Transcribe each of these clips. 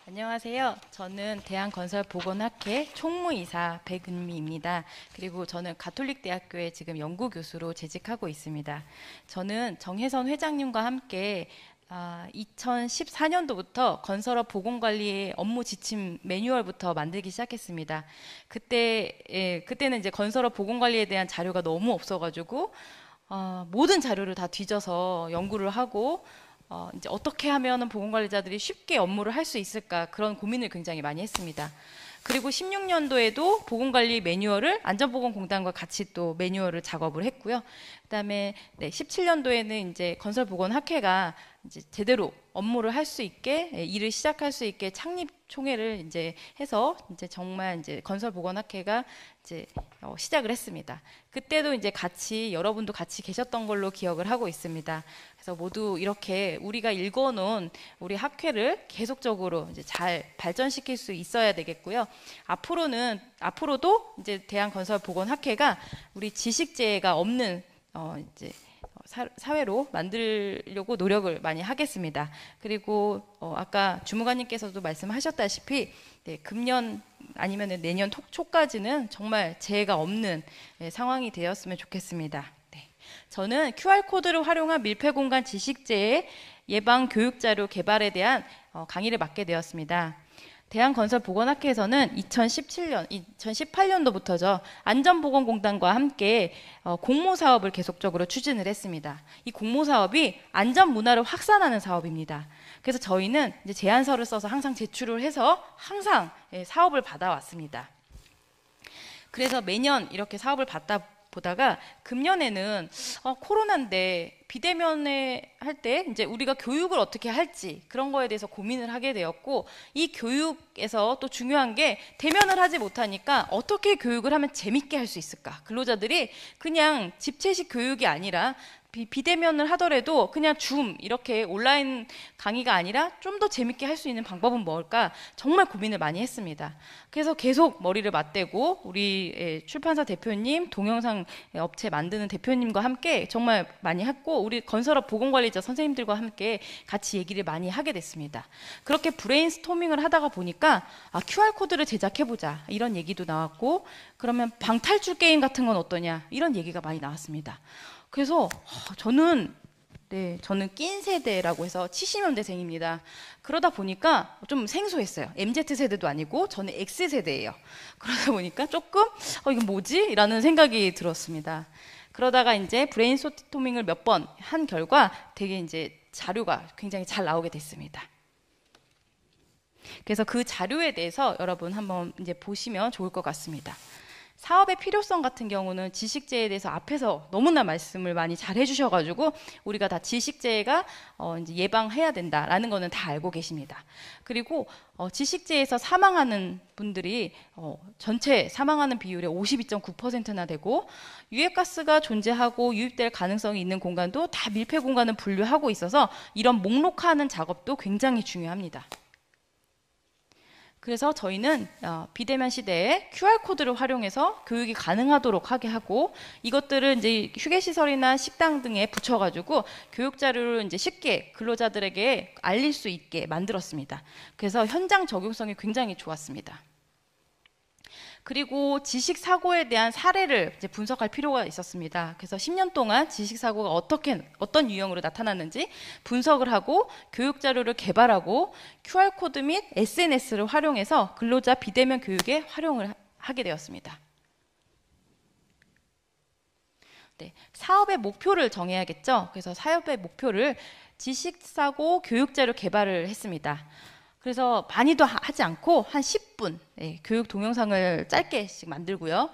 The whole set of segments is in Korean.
안녕하세요. 저는 대한건설보건학회 총무이사 백은미입니다. 그리고 저는 가톨릭대학교에 지금 연구교수로 재직하고 있습니다. 저는 정혜선 회장님과 함께 2014년도부터 건설업 보건관리의 업무 지침 매뉴얼부터 만들기 시작했습니다. 그때는 이제 건설업 보건관리에 대한 자료가 너무 없어가지고 모든 자료를 다 뒤져서 연구를 하고 이제 어떻게 하면은 보건관리자들이 쉽게 업무를 할 수 있을까 그런 고민을 굉장히 많이 했습니다. 그리고 16년도에도 보건관리 매뉴얼을 안전보건공단과 같이 또 매뉴얼을 작업을 했고요. 그다음에 17년도에는 이제 건설보건학회가 이제 제대로 업무를 할 수 있게 일을 시작할 수 있게 창립 총회를 이제 해서 이제 정말 이제 건설보건학회가 이제 시작을 했습니다. 그때도 이제 같이 여러분도 같이 계셨던 걸로 기억을 하고 있습니다. 그래서 모두 이렇게 우리가 읽어놓은 우리 학회를 계속적으로 이제 잘 발전시킬 수 있어야 되겠고요. 앞으로도 이제 대한건설보건학회가 우리 지식재해가 없는 이제 사회로 만들려고 노력을 많이 하겠습니다. 그리고 아까 주무관님께서도 말씀하셨다시피 금년 아니면 내년 초까지는 정말 재해가 없는 상황이 되었으면 좋겠습니다. 저는 QR코드를 활용한 밀폐공간 지식재해 예방 교육자료 개발에 대한 강의를 맡게 되었습니다. 대한건설보건학회에서는 2018년도부터죠. 안전보건공단과 함께 공모사업을 계속적으로 추진을 했습니다. 이 공모사업이 안전문화를 확산하는 사업입니다. 그래서 저희는 이제 제안서를 써서 항상 제출을 해서 항상 사업을 받아왔습니다. 그래서 매년 이렇게 사업을 보다가 금년에는 코로나인데 비대면에 할 때 이제 우리가 교육을 어떻게 할지 그런 거에 대해서 고민을 하게 되었고, 이 교육에서 또 중요한 게 대면을 하지 못하니까 어떻게 교육을 하면 재밌게 할 수 있을까? 근로자들이 그냥 집체식 교육이 아니라 비대면을 하더라도 그냥 줌 이렇게 온라인 강의가 아니라 좀 더 재밌게 할 수 있는 방법은 뭘까 정말 고민을 많이 했습니다. 그래서 계속 머리를 맞대고 우리 출판사 대표님, 동영상 업체 만드는 대표님과 함께 정말 많이 했고, 우리 건설업 보건관리자 선생님들과 함께 같이 얘기를 많이 하게 됐습니다. 그렇게 브레인스토밍을 하다가 보니까 QR코드를 제작해보자 이런 얘기도 나왔고, 그러면 방탈출 게임 같은 건 어떠냐 이런 얘기가 많이 나왔습니다. 그래서 저는 낀 세대라고 해서 70년대생입니다. 그러다 보니까 좀 생소했어요. MZ세대도 아니고 저는 X세대예요. 그러다 보니까 조금 이거 뭐지? 라는 생각이 들었습니다. 그러다가 이제 브레인스토밍을 몇 번 한 결과 되게 이제 자료가 굉장히 잘 나오게 됐습니다. 그래서 그 자료에 대해서 여러분 한번 이제 보시면 좋을 것 같습니다. 사업의 필요성 같은 경우는 지식재해에 대해서 앞에서 너무나 말씀을 많이 잘 해주셔가지고 우리가 다 지식재해가 이제 예방해야 된다라는 거는 다 알고 계십니다. 그리고 지식재해에서 사망하는 분들이 전체 사망하는 비율의 52.9%나 되고, 유해가스가 존재하고 유입될 가능성이 있는 공간도 다 밀폐 공간을 분류하고 있어서 이런 목록화하는 작업도 굉장히 중요합니다. 그래서 저희는 비대면 시대에 QR코드를 활용해서 교육이 가능하도록 하게 하고, 이것들을 이제 휴게시설이나 식당 등에 붙여가지고 교육 자료를 이제 쉽게 근로자들에게 알릴 수 있게 만들었습니다. 그래서 현장 적용성이 굉장히 좋았습니다. 그리고 지식 사고에 대한 사례를 이제 분석할 필요가 있었습니다. 그래서 10년 동안 지식 사고가 어떤 유형으로 나타났는지 분석을 하고 교육 자료를 개발하고 QR코드 및 SNS를 활용해서 근로자 비대면 교육에 활용을 하게 되었습니다. 사업의 목표를 정해야겠죠. 그래서 사업의 목표를 지식 사고 교육 자료 개발을 했습니다. 그래서 많이도 하지 않고 한 10분 교육 동영상을 짧게씩 만들고요.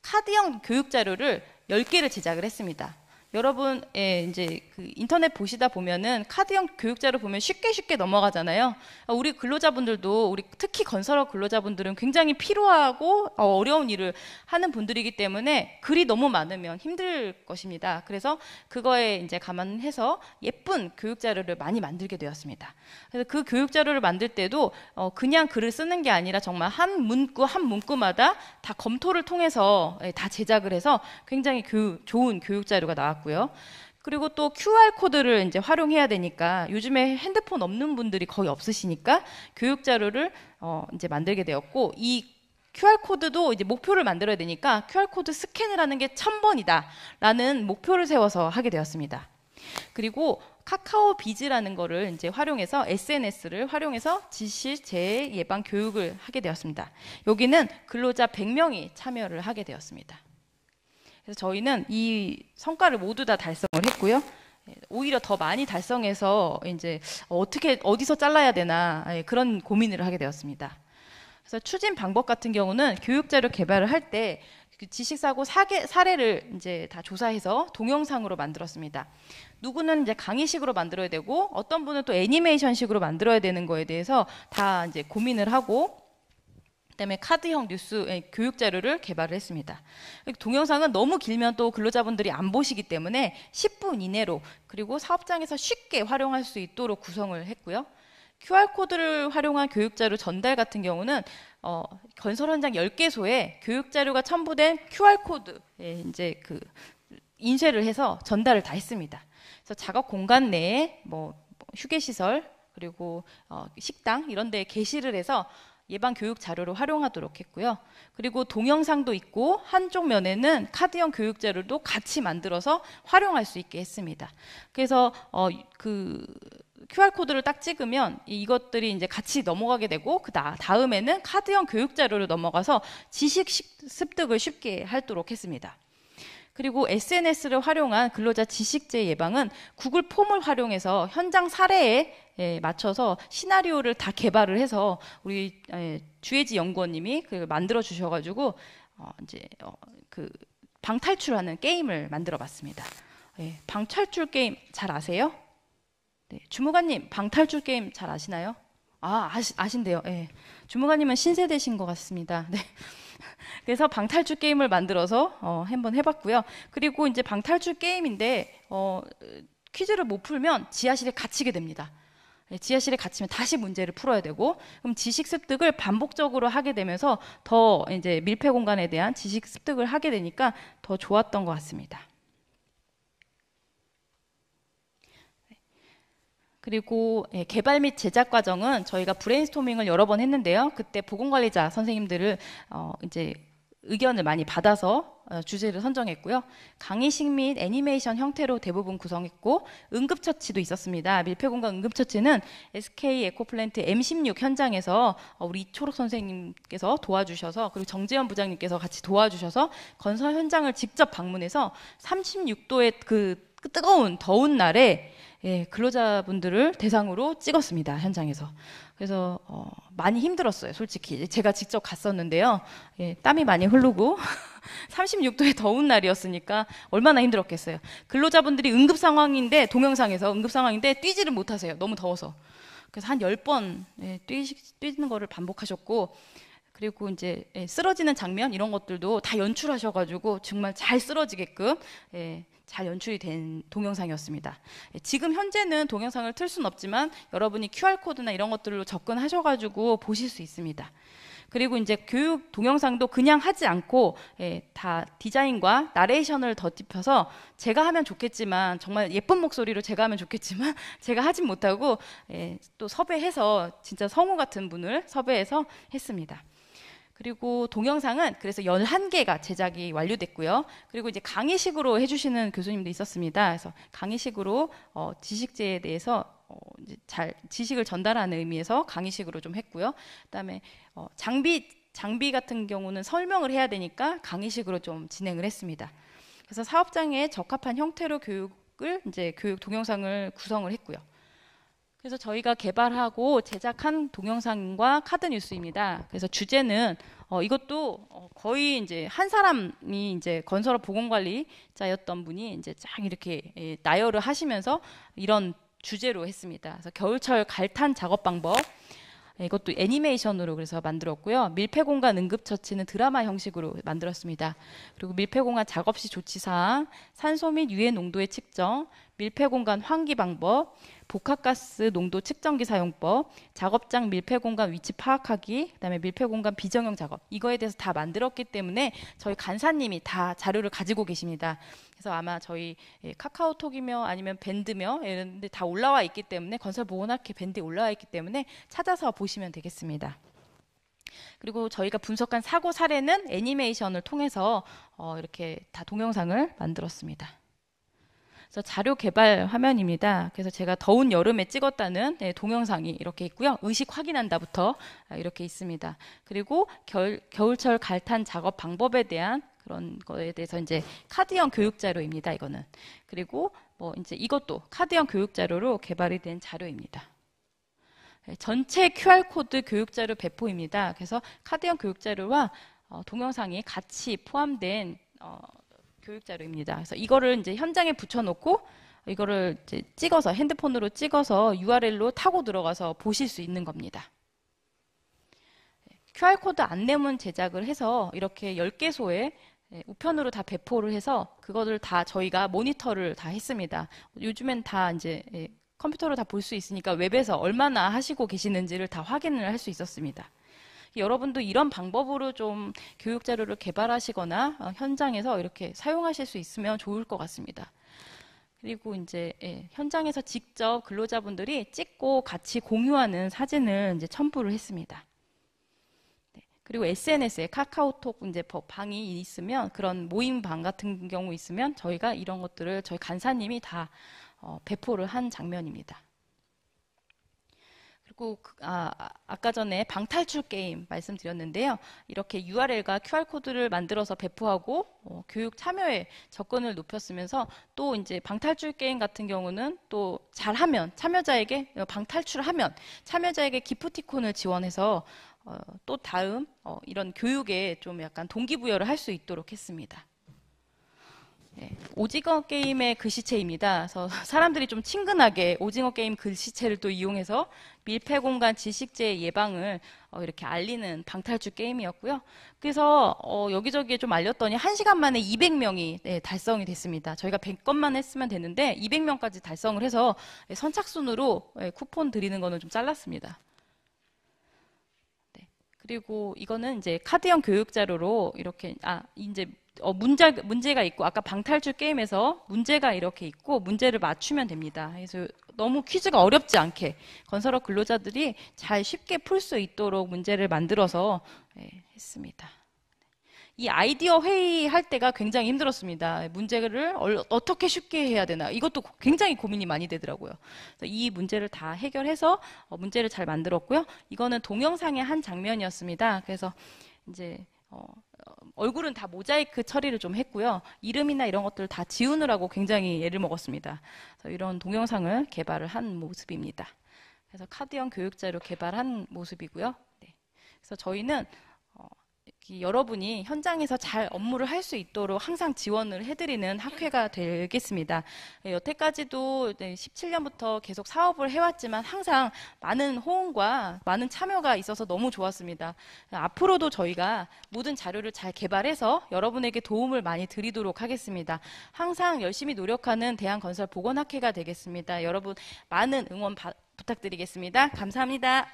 카드형 교육 자료를 10개를 제작을 했습니다. 여러분 이제 그 인터넷 보시다 보면은 카드형 교육 자료 보면 쉽게 넘어가잖아요. 우리 근로자분들도, 우리 특히 건설업 근로자분들은 굉장히 피로하고 어려운 일을 하는 분들이기 때문에 글이 너무 많으면 힘들 것입니다. 그래서 그거에 이제 감안해서 예쁜 교육 자료를 많이 만들게 되었습니다. 그래서 그 교육 자료를 만들 때도 그냥 글을 쓰는 게 아니라 정말 한 문구마다 다 검토를 통해서 다 제작을 해서 굉장히 좋은 교육 자료가 나왔고요. 그리고 또 QR코드를 이제 활용해야 되니까 요즘에 핸드폰 없는 분들이 거의 없으시니까 교육 자료를 이제 만들게 되었고, 이 QR코드도 이제 목표를 만들어야 되니까 QR코드 스캔을 하는 게 1000번이다 라는 목표를 세워서 하게 되었습니다. 그리고 카카오 비즈라는 거를 이제 활용해서 SNS를 활용해서 지식 재해 예방 교육을 하게 되었습니다. 여기는 근로자 100명이 참여를 하게 되었습니다. 그래서 저희는 이 성과를 모두 다 달성을 했고요. 오히려 더 많이 달성해서 이제 어떻게 어디서 잘라야 되나 그런 고민을 하게 되었습니다. 그래서 추진 방법 같은 경우는 교육 자료 개발을 할 때 그 지식사고 사례를 이제 다 조사해서 동영상으로 만들었습니다. 누구는 이제 강의식으로 만들어야 되고 어떤 분은 또 애니메이션식으로 만들어야 되는 거에 대해서 다 이제 고민을 하고, 그다음에 카드형 뉴스 교육 자료를 개발을 했습니다. 동영상은 너무 길면 또 근로자분들이 안 보시기 때문에 10분 이내로, 그리고 사업장에서 쉽게 활용할 수 있도록 구성을 했고요. QR코드를 활용한 교육 자료 전달 같은 경우는 건설 현장 10개소에 교육 자료가 첨부된 QR코드에 이제 그 인쇄를 해서 전달을 다 했습니다. 그래서 작업 공간 내에 뭐 휴게시설 그리고 식당 이런 데 게시를 해서 예방 교육 자료로 활용하도록 했고요. 그리고 동영상도 있고 한쪽 면에는 카드형 교육 자료도 같이 만들어서 활용할 수 있게 했습니다. 그래서 그 QR코드를 딱 찍으면 이것들이 이제 같이 넘어가게 되고, 그 다음에는 카드형 교육 자료로 넘어가서 지식 습득을 쉽게 하도록 했습니다. 그리고 SNS를 활용한 근로자 지식재해 예방은 구글 폼을 활용해서 현장 사례에 맞춰서 시나리오를 다 개발을 해서 우리 주혜지 연구원님이 그 만들어 주셔가지고 이제 그 방탈출하는 게임을 만들어 봤습니다. 방탈출 게임 잘 아세요? 네, 주무관님 방탈출 게임 잘 아시나요? 아신대요. 네. 주무관님은 신세대신 것 같습니다. 네. 그래서 방탈출 게임을 만들어서 한번 해봤고요. 그리고 이제 방탈출 게임인데 퀴즈를 못 풀면 지하실에 갇히게 됩니다. 지하실에 갇히면 다시 문제를 풀어야 되고, 그럼 지식 습득을 반복적으로 하게 되면서 더 이제 밀폐 공간에 대한 지식 습득을 하게 되니까 더 좋았던 것 같습니다. 그리고 개발 및 제작 과정은 저희가 브레인스토밍을 여러 번 했는데요. 그때 보건관리자 선생님들을 이제 의견을 많이 받아서 주제를 선정했고요. 강의식 및 애니메이션 형태로 대부분 구성했고, 응급처치도 있었습니다. 밀폐공간 응급처치는 SK 에코플랜트 M16 현장에서 우리 이초록 선생님께서 도와주셔서, 그리고 정재현 부장님께서 같이 도와주셔서 건설 현장을 직접 방문해서 36도의 그 뜨거운 더운 날에 근로자분들을 대상으로 찍었습니다. 현장에서. 그래서 많이 힘들었어요. 솔직히 제가 직접 갔었는데요. 땀이 많이 흐르고 36도의 더운 날이었으니까 얼마나 힘들었겠어요. 근로자분들이 응급 상황인데, 동영상에서 응급 상황인데 뛰지를 못하세요. 너무 더워서. 그래서 한 10번 뛰는 거를 반복하셨고, 그리고 이제 쓰러지는 장면 이런 것들도 다 연출하셔가지고 정말 잘 쓰러지게끔 잘 연출이 된 동영상이었습니다. 지금 현재는 동영상을 틀 수는 없지만 여러분이 QR코드나 이런 것들로 접근하셔가지고 보실 수 있습니다. 그리고 이제 교육 동영상도 그냥 하지 않고 다 디자인과 나레이션을 덧입혀서 제가 하면 좋겠지만, 정말 예쁜 목소리로 제가 하면 좋겠지만 제가 하진 못하고 또 섭외해서 진짜 성우 같은 분을 섭외해서 했습니다. 그리고 동영상은 그래서 11개가 제작이 완료됐고요. 그리고 이제 강의식으로 해주시는 교수님도 있었습니다. 그래서 강의식으로 지식재에 대해서 이제 잘 지식을 전달하는 의미에서 강의식으로 좀 했고요. 그다음에 장비 같은 경우는 설명을 해야 되니까 강의식으로 좀 진행을 했습니다. 그래서 사업장에 적합한 형태로 교육을 이제 교육 동영상을 구성을 했고요. 그래서 저희가 개발하고 제작한 동영상과 카드 뉴스입니다. 그래서 주제는 이것도 거의 이제 한 사람이 이제 건설업 보건관리자였던 분이 이제 쫙 이렇게 나열을 하시면서 이런 주제로 했습니다. 그래서 겨울철 갈탄 작업 방법, 이것도 애니메이션으로 그래서 만들었고요. 밀폐공간 응급처치는 드라마 형식으로 만들었습니다. 그리고 밀폐공간 작업 시 조치사항, 산소 및 유해 농도의 측정, 밀폐공간 환기 방법, 복합가스 농도 측정기 사용법, 작업장 밀폐 공간 위치 파악하기, 그다음에 밀폐 공간 비정형 작업, 이거에 대해서 다 만들었기 때문에 저희 간사님이 다 자료를 가지고 계십니다. 그래서 아마 저희 카카오톡이며 아니면 밴드며 이런 데 다 올라와 있기 때문에, 건설보건학회 밴드에 올라와 있기 때문에 찾아서 보시면 되겠습니다. 그리고 저희가 분석한 사고 사례는 애니메이션을 통해서 이렇게 다 동영상을 만들었습니다. 그래서 자료 개발 화면입니다. 그래서 제가 더운 여름에 찍었다는 동영상이 이렇게 있고요. 의식 확인한다부터 이렇게 있습니다. 그리고 겨울철 갈탄 작업 방법에 대한 그런 거에 대해서 이제 카드형 교육 자료입니다. 이거는. 그리고 뭐 이제 이것도 카드형 교육 자료로 개발이 된 자료입니다. 전체 QR코드 교육자료 배포입니다. 그래서 카드형 교육자료와 동영상이 같이 포함된 교육자료입니다. 그래서 이거를 이제 현장에 붙여놓고 이거를 이제 찍어서 핸드폰으로 찍어서 URL로 타고 들어가서 보실 수 있는 겁니다. QR코드 안내문 제작을 해서 이렇게 10개소에 우편으로 다 배포를 해서 그거를 다 저희가 모니터를 다 했습니다. 요즘엔 다 이제 컴퓨터로 다 볼 수 있으니까 웹에서 얼마나 하시고 계시는지를 다 확인을 할 수 있었습니다. 여러분도 이런 방법으로 좀 교육 자료를 개발하시거나 현장에서 이렇게 사용하실 수 있으면 좋을 것 같습니다. 그리고 이제 현장에서 직접 근로자분들이 찍고 같이 공유하는 사진을 이제 첨부를 했습니다. 그리고 SNS에 카카오톡 이제 방이 있으면, 그런 모임 방 같은 경우 있으면 저희가 이런 것들을 저희 간사님이 다 배포를 한 장면입니다. 그리고 아까 전에 방탈출 게임 말씀드렸는데요. 이렇게 URL과 QR코드를 만들어서 배포하고 교육 참여에 접근을 높였으면서, 또 이제 방탈출 게임 같은 경우는 또 잘하면 참여자에게 방탈출하면 참여자에게 기프티콘을 지원해서 또 다음 이런 교육에 좀 약간 동기부여를 할 수 있도록 했습니다. 오징어 게임의 글씨체입니다. 그래서 사람들이 좀 친근하게 오징어 게임 글씨체를 또 이용해서 밀폐 공간 지식재해 예방을 이렇게 알리는 방탈출 게임이었고요. 그래서 여기저기에 좀 알렸더니 1시간 만에 200명이 달성이 됐습니다. 저희가 100건만 했으면 됐는데 200명까지 달성을 해서 선착순으로 쿠폰 드리는 거는 좀 잘랐습니다. 그리고 이거는 이제 카드형 교육 자료로 이렇게 이제 문제가 있고, 아까 방탈출 게임에서 문제가 이렇게 있고 문제를 맞추면 됩니다. 그래서 너무 퀴즈가 어렵지 않게 건설업 근로자들이 잘 쉽게 풀 수 있도록 문제를 만들어서 했습니다. 이 아이디어 회의할 때가 굉장히 힘들었습니다. 문제를 어떻게 쉽게 해야 되나, 이것도 굉장히 고민이 많이 되더라고요. 그래서 이 문제를 다 해결해서 문제를 잘 만들었고요. 이거는 동영상의 한 장면이었습니다. 그래서 이제 얼굴은 다 모자이크 처리를 좀 했고요. 이름이나 이런 것들을 다 지우느라고 굉장히 애를 먹었습니다. 그래서 이런 동영상을 개발을 한 모습입니다. 그래서 카드형 교육자료 개발한 모습이고요. 그래서 저희는 여러분이 현장에서 잘 업무를 할 수 있도록 항상 지원을 해드리는 학회가 되겠습니다. 여태까지도 17년부터 계속 사업을 해왔지만 항상 많은 호응과 많은 참여가 있어서 너무 좋았습니다. 앞으로도 저희가 모든 자료를 잘 개발해서 여러분에게 도움을 많이 드리도록 하겠습니다. 항상 열심히 노력하는 대한건설보건학회가 되겠습니다. 여러분 많은 응원 부탁드리겠습니다. 감사합니다.